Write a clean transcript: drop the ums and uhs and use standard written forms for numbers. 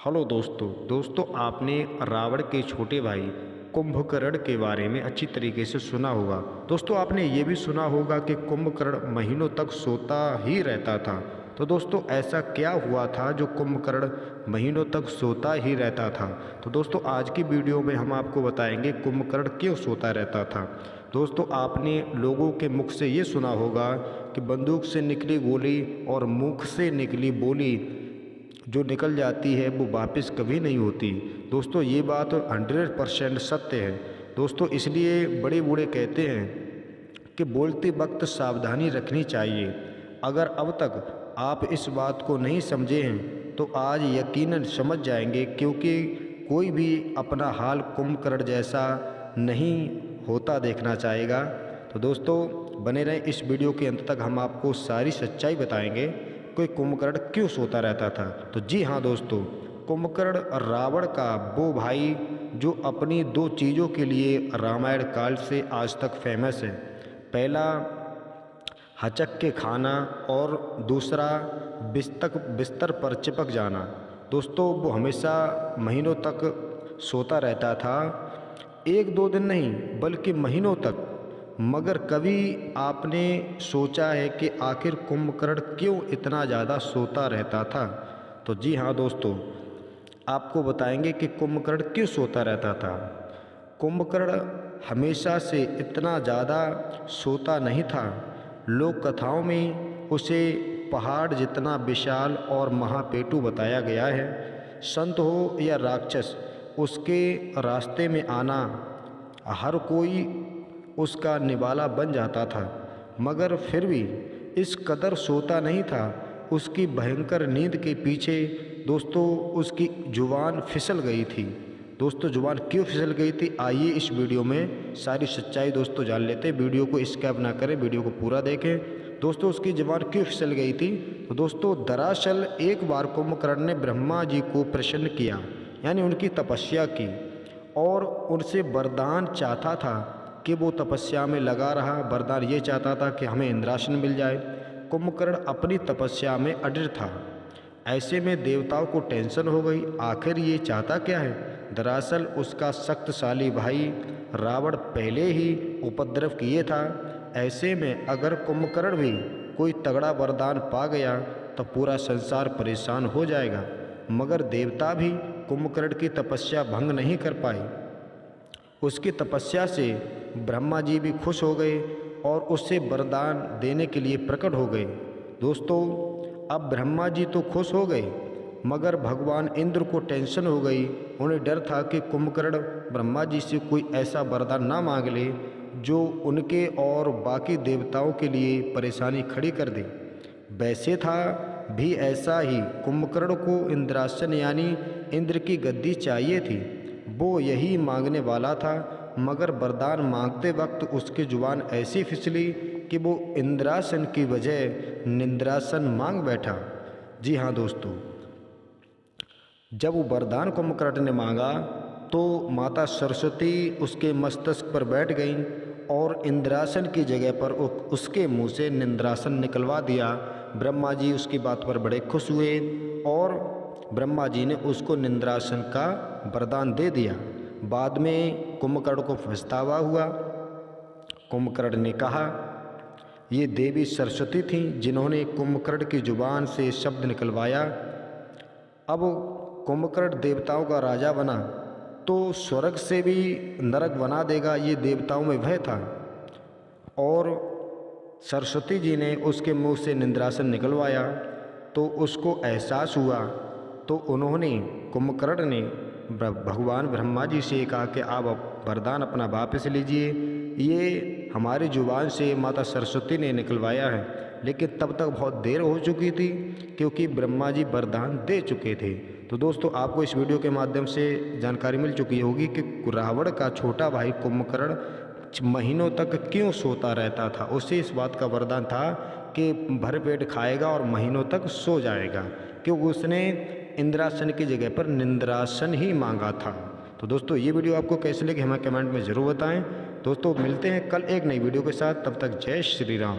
Hello दोस्तों आपने रावण के छोटे भाई कुंभकर्ण के बारे में अच्छी तरीके से सुना होगा। दोस्तों आपने ये भी सुना होगा कि कुंभकर्ण महीनों तक सोता ही रहता था। तो दोस्तों ऐसा क्या हुआ था जो कुंभकर्ण महीनों तक सोता ही रहता था। तो दोस्तों आज की वीडियो में हम आपको बताएंगे कुंभकर्ण क्यों सोता रहता था। दोस्तों आपने लोगों के मुख से ये सुना होगा कि बंदूक से निकली गोली और मुख से निकली बोली जो निकल जाती है वो वापस कभी नहीं होती। दोस्तों ये बात 100% सत्य है। दोस्तों इसलिए बड़े बूढ़े कहते हैं कि बोलते वक्त सावधानी रखनी चाहिए। अगर अब तक आप इस बात को नहीं समझे हैं तो आज यकीनन समझ जाएंगे, क्योंकि कोई भी अपना हाल कुंभकर्ण जैसा नहीं होता देखना चाहेगा। तो दोस्तों बने रहें इस वीडियो के अंत तक, हम आपको सारी सच्चाई बताएंगे कोई कुंभकर्ण क्यों सोता रहता था। तो जी हाँ दोस्तों, कुंभकर्ण रावण का वो भाई जो अपनी दो चीज़ों के लिए रामायण काल से आज तक फेमस है। पहला हचक के खाना और दूसरा बिस्तर पर चिपक जाना। दोस्तों वो हमेशा महीनों तक सोता रहता था, एक दो दिन नहीं बल्कि महीनों तक। मगर कभी आपने सोचा है कि आखिर कुंभकर्ण क्यों इतना ज़्यादा सोता रहता था। तो जी हाँ दोस्तों, आपको बताएंगे कि कुंभकर्ण क्यों सोता रहता था। कुंभकर्ण हमेशा से इतना ज़्यादा सोता नहीं था। लोक कथाओं में उसे पहाड़ जितना विशाल और महापेटू बताया गया है। संत हो या राक्षस, उसके रास्ते में आना हर कोई उसका निवाला बन जाता था। मगर फिर भी इस कदर सोता नहीं था। उसकी भयंकर नींद के पीछे दोस्तों उसकी जुबान फिसल गई थी। दोस्तों जुबान क्यों फिसल गई थी, आइए इस वीडियो में सारी सच्चाई दोस्तों जान लेते हैं। वीडियो को स्किप ना करें, वीडियो को पूरा देखें। दोस्तों उसकी जुबान क्यों फिसल गई थी, तो दोस्तों दरअसल एक बार कुंभकर्ण ने ब्रह्मा जी को प्रसन्न किया, यानी उनकी तपस्या की और उनसे वरदान चाहता था कि वो तपस्या में लगा रहा। वरदान ये चाहता था कि हमें इंद्रासन मिल जाए। कुंभकर्ण अपनी तपस्या में अडिग था। ऐसे में देवताओं को टेंशन हो गई, आखिर ये चाहता क्या है। दरअसल उसका शक्तिशाली भाई रावण पहले ही उपद्रव किए था। ऐसे में अगर कुंभकर्ण भी कोई तगड़ा वरदान पा गया तो पूरा संसार परेशान हो जाएगा। मगर देवता भी कुंभकर्ण की तपस्या भंग नहीं कर पाए। उसकी तपस्या से ब्रह्मा जी भी खुश हो गए और उससे वरदान देने के लिए प्रकट हो गए। दोस्तों अब ब्रह्मा जी तो खुश हो गए, मगर भगवान इंद्र को टेंशन हो गई। उन्हें डर था कि कुंभकर्ण ब्रह्मा जी से कोई ऐसा वरदान ना मांग ले जो उनके और बाकी देवताओं के लिए परेशानी खड़ी कर दे। वैसे था भी ऐसा ही, कुंभकर्ण को इंद्रासन यानी इंद्र की गद्दी चाहिए थी। वो यही मांगने वाला था, मगर वरदान मांगते वक्त उसकी जुबान ऐसी फिसली कि वो इंद्रासन की बजाय निंद्रासन मांग बैठा। जी हाँ दोस्तों, जब वो वरदान कुंभकर्ण ने मांगा तो माता सरस्वती उसके मस्तक पर बैठ गईं और इंद्रासन की जगह पर उसके मुंह से निंद्रासन निकलवा दिया। ब्रह्मा जी उसकी बात पर बड़े खुश हुए और ब्रह्मा जी ने उसको निंद्रासन का वरदान दे दिया। बाद में कुंभकर्ण को पछतावा हुआ। कुंभकर्ण ने कहा ये देवी सरस्वती थी जिन्होंने कुंभकर्ण की जुबान से शब्द निकलवाया। अब कुंभकर्ण देवताओं का राजा बना तो स्वर्ग से भी नरक बना देगा, ये देवताओं में भय था। और सरस्वती जी ने उसके मुंह से निंद्रासन निकलवाया तो उसको एहसास हुआ। तो उन्होंने कुंभकर्ण ने भगवान ब्रह्मा जी से कहा कि आप वरदान अपना वापस लीजिए, ये हमारी जुबान से माता सरस्वती ने निकलवाया है। लेकिन तब तक बहुत देर हो चुकी थी, क्योंकि ब्रह्मा जी वरदान दे चुके थे। तो दोस्तों आपको इस वीडियो के माध्यम से जानकारी मिल चुकी होगी कि रावण का छोटा भाई कुंभकर्ण महीनों तक क्यों सोता रहता था। उसे इस बात का वरदान था कि भर पेट खाएगा और महीनों तक सो जाएगा, क्योंकि उसने इंद्रासन की जगह पर निंद्रासन ही मांगा था। तो दोस्तों ये वीडियो आपको कैसे लगी हमें कमेंट में ज़रूर बताएं। दोस्तों मिलते हैं कल एक नई वीडियो के साथ, तब तक जय श्री राम।